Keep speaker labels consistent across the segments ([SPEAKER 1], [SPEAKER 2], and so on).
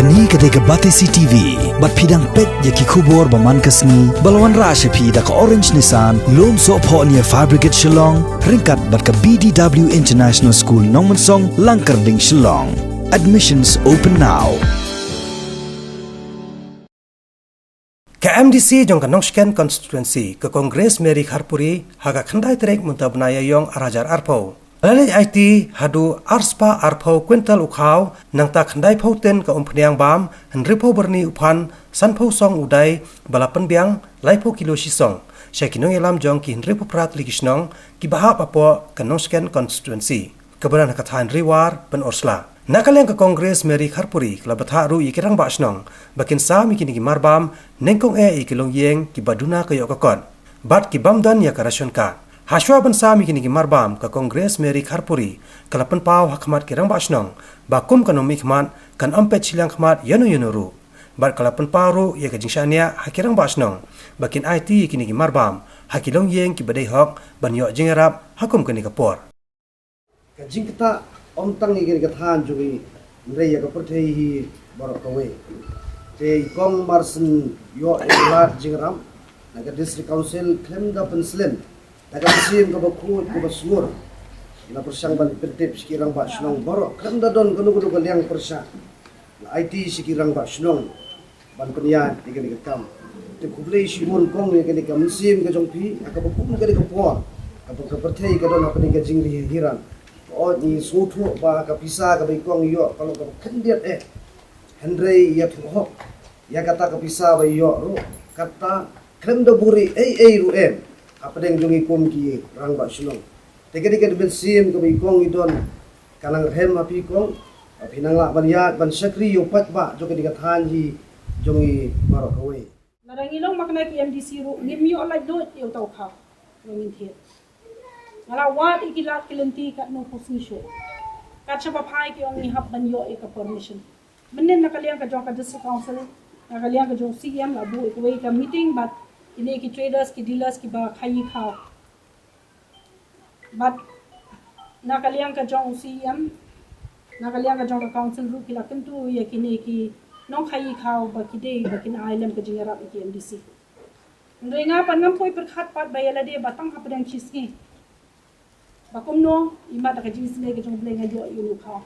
[SPEAKER 1] Kani ketika Batesi TV, bat pidang pet yaki kubur baman kasni, balawan rasha pi da ka Orange Nissan, lom so po niya Fabricate Shillong, ringkat bat ka BDW International School Nongmansong, Langkarding Shillong. Admissions open now.
[SPEAKER 2] Ke MDC jong Kanongshken constituency ke Kongres Meri Kharpuri haga khandai trek muntabnaya yong arajar arpo. Lalai IT hadu arspa arpo kwintal ukhaw nang ta khandai photen ka umpniang bam henripo berni uphan sanpho song udai balapan biang laipo kilo sisong syakinong elam jong ki henripo prat likisnong ki bahap apo Kanongshken constituency keberan kathan riwar ben orsla. Nakaleng ke Kongres Meri Kharpuri kelabatha ru ikirang basnong bakin sa mikini ki marbam nengkong ikilong yeng ki baduna kayo kakon bat ki bamdan ya karasyon ka haswa ban sa mikini ki marbam ke Kongres Meri Kharpuri kelapan pau hakmat kirang basnong bakum kanomi khmat kan ampet silang khmat yanu ru bat kelapan pau ru ya kajingsania hakirang basnong bakin IT kini ki marbam hakilong yeng ki badai hok ban yo jingarap hakum kani kapor
[SPEAKER 3] kajing kita om tang igir gathan jugi ndrei ya kaperthei hi borakawe te kong marsen yo elat jingram naga district council klem da penslen naga sim ka bakut ko basmur ina persang ban pertip sikirang ba snong borok klem da don kanu kudu kaliang persa IT sikirang ba snong ban penian igir gatam te kublei simun kong ye kali kam sim ka jongpi aka bakum ka ka po ka kaperthei ka don apni ka jingri hiran oh ni sutu ba kapisa ka baikong yo kalau ka kendiat Henry ya tuhok ya kata kapisa ba yo ro kata kremdo buri ru apa deng jungi kum ki rang ba sulong tege dege ben sim ka baikong idon kanang hem api kong pinang la ban ya ban sakri yo pat ba jo ka diga than hi jungi marok away
[SPEAKER 4] larang ilong makna ki MDC ro ngim yo la do yo tau kha ngin thiet Malawat ikilat kilenti kat no posisyon. Kat siya papai ki ongi hap banyo ika permission. Menin nakaliang ka jong ka district council, nakaliang ka jong CM labu ikuwi ka meeting but ini ki traders ki dealers ki ba khayi khaw. But nakaliang ka jong CM, nakaliang ka jong ka council ru ki lakin tu ya kini ki nong khayi khaw ba ki de ba kin island ka jingarap ki MDC. Ndrenga pangampoy perkhat pat bayala de batang hapadang chisngi. Bakum no imat ka jis me ke jong bleng ajo yu kha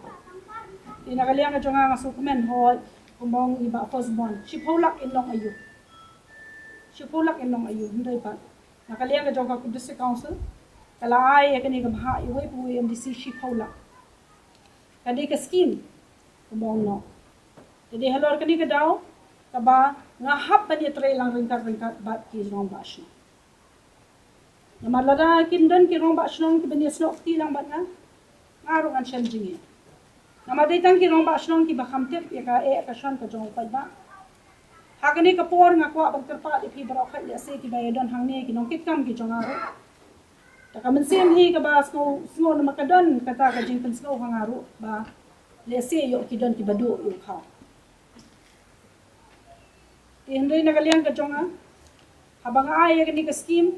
[SPEAKER 4] ina kaliang ka jong nga sukmen hol kumbong iba firstborn shipolak in long ayu ndai pa nakaliang ka jong ka district council kala ai kani ka bha iwe pu MDC shipolak kadi ka scheme kumbong no jadi halor kani ka daw ka ba nga hap ba ni tre lang ringkat bat ki jong bash Namalada kindan ki rong ba shnong ki bani snok ti lang bat nga ngaro ngan shem jingi namaday tang ki rong ba shnong ki ba khamtep ya ka shan ka jong pa ba hagani ka por nga kwa bang terpa di pi baro khat ya se ki ba yadon hangne ki nong kitkam ki jong aro ta ka men sem hi ka ba sko na makadon kata ka jing pen sko hangaro ba le se yo ki don ki badu yo kha Hindi nagaliang ka jong habang ay gani ka scheme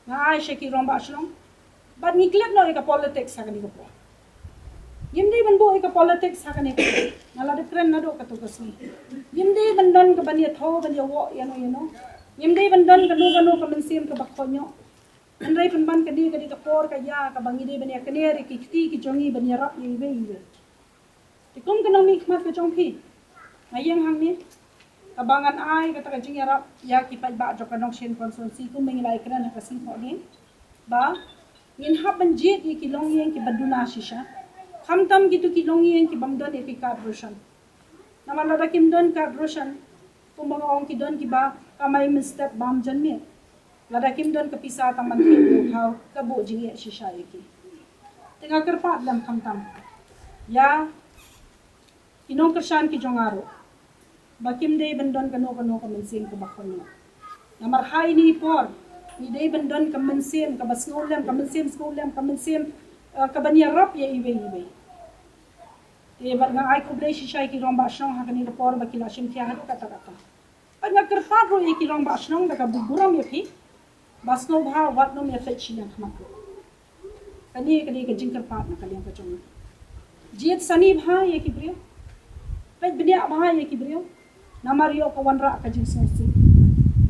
[SPEAKER 4] na ay siya ki rong ba shlong but ngiklet no ika politics sa kaniko po yimdi man bo ika politics sa kaniko nala de trend na do katugas ni yimdi man don ka baniya tho baniya wo yano yimdi man don kanu ka mensim ka bakonyo andai pan ban kadi ka por ka ya ka bangi de baniya kaneri ki ti ki jongi baniya rap yibe tikum kanong mikmat ka jongpi ngayang hang ni Kabangan ay kata kajing yarap ya kipat ba jo Kanongshken constituency ko mengilai kena nak kasing ni ba ngin hap banjit ki kilong yeng ki baduna shisha khamtam gitu kilong yeng ki bamdon e ki kadroshan namala da kim don kadroshan kumang ong ki don ki ba kamay mistep bam janmi lada kim don kapisa taman ki how kabo jingi shisha yeki tinga kerpat lam khamtam ya kinong kershan ki jongaro Bakim day bandon kano ka mensim ka bakon namar hay ni por ni day bandon ka mensim ka basnolem ka mensim ka banyarap ya ibe bat nga ay kublay siya ki rong ba shnong ha kanila por bakila sim kya hat kata pag nagkerpat ro ki rong ba shnong daga buguram ya pi basno bha wat no me fet silang khmak kani ka jingker pat na kaliang ka chong jiet sani bha ya ki priyo pet bedia bahaya ki brio namar yo ka wanra ka jing sosi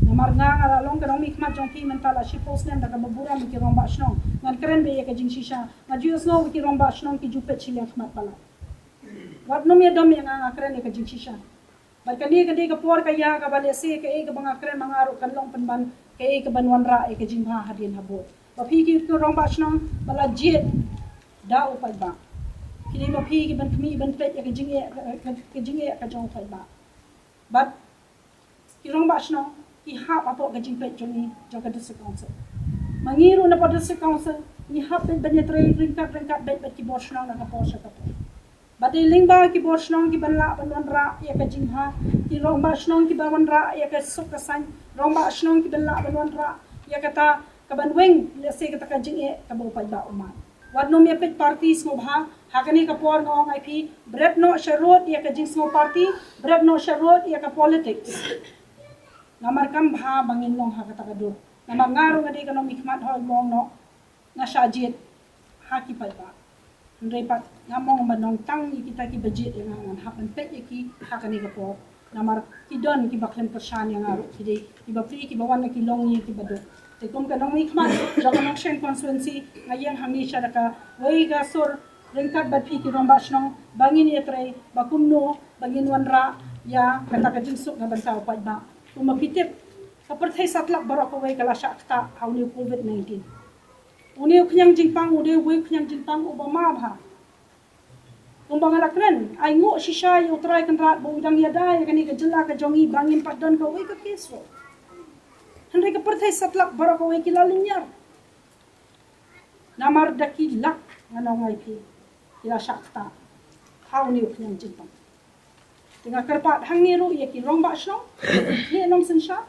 [SPEAKER 4] namar nga long ka nomi khmat jong ki mentala shi post nem daga babura mi ki romba shnong ngan kren be ka jing shisha nga ju sno ki romba shnong ki ju pet chile khmat pala wat nomi dom yang nga kren ka jing shisha barkani ka de ka por ka ya ka bale se ka e ka banga kren mangaru kan long penban ka e ka ban wanra e ka jing ha hadin habo ba phi ki romba shnong bala jet da upai ba kini ma phi ki ban khmi ban pet ka jinge ka jong phai ba but ki rong ba sno ki ha pa po ka jing pet jong ka district council mangiru na pa district council ni ha ben ben tre ringkat bet ki bor sno na ka po sa ka po but i ling ba ki bor sno ki ban la ban ra ya ka jing ha ki rong ba sno ki ban ra ya ka sok ka san rong ba sno ki ban la ban ra ya ka ta ka ban weng le se ka ta ka jing ka bo pai ba umma wat no me pet party smo bha hakani ka por ngong IP bread no sharot ya ka jing smo party bread no sharot ya ka politics namar kam bha bangin long ha ka ta do namar ngaro ngade ka no mikmat hol mong no na shajet ha ki pai ba ndai pat ngamong manong tang ni kita ki budget yang ngan ha pen pet ki hakani ka por namar ki don ki baklem persan yang ngaro ki de ki ba free ki bawan ki long ni ki bado te kum ka nong mikmat daga nong shen constituency ngayang hamni sharaka wei ga sur ringkat bat phi ki romba shnong bangin etre bakumno bangin wanra ya kata ka jingsuk na bantaw pa ba kumapitip kaperthai satlak barok wei kala shakta hauni covid 19 uni uknyang jingpang ude wei uknyang jingpang obama bha kumbang alakren ai ngo shisha yu try kan rat bo udang yada ya kani ka jela ka jongi bangin padon ka wei ka kesro Henry ka perthai satlak barok wei kila linyar namar daki lak nganong IP kila shakta how ni uknyang jingpang tinga kerpat hangni ru ye ki rong ba shnong ye nong sensha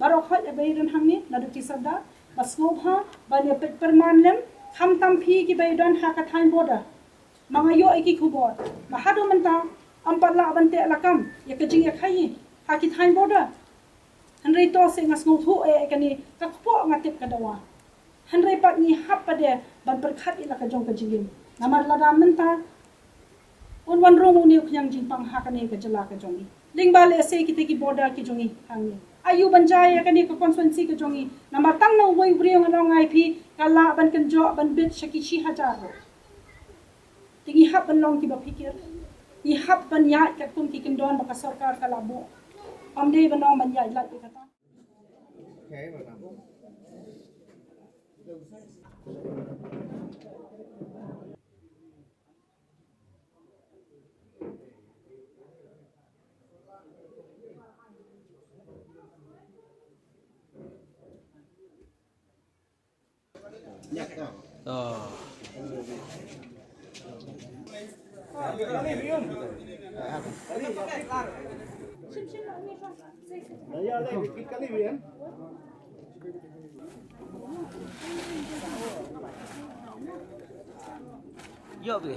[SPEAKER 4] barok hot abeiran hangni naduti sada basngobha bane pet permanlem tham tam phi ki beidon ha ka thain boda mga yo iki kubor mahado menta ampat la bante lakam ye ka jing ye khai ha ki thain boda Henry to se ngas nguthu e kani ka kpo ngatip kadawa Henry pat ni hap pade ban perkhat ila ka jong ka jingim namar lada menta un wan rong uni uknyang jingpang hakane ka jela ka jongi lingba le se kite ki border ki jongi hangni ayu banjaya kani ka constituency ka jongi namar tang no wei briong anong IP kala ban kan jo ban bit shaki chi hajar tingi hap ban long ki ba pikir ni hap ban ya ka kum ki kindon ba ka sarkar kala bo amde ban ban ya la ki kata
[SPEAKER 5] Yo be.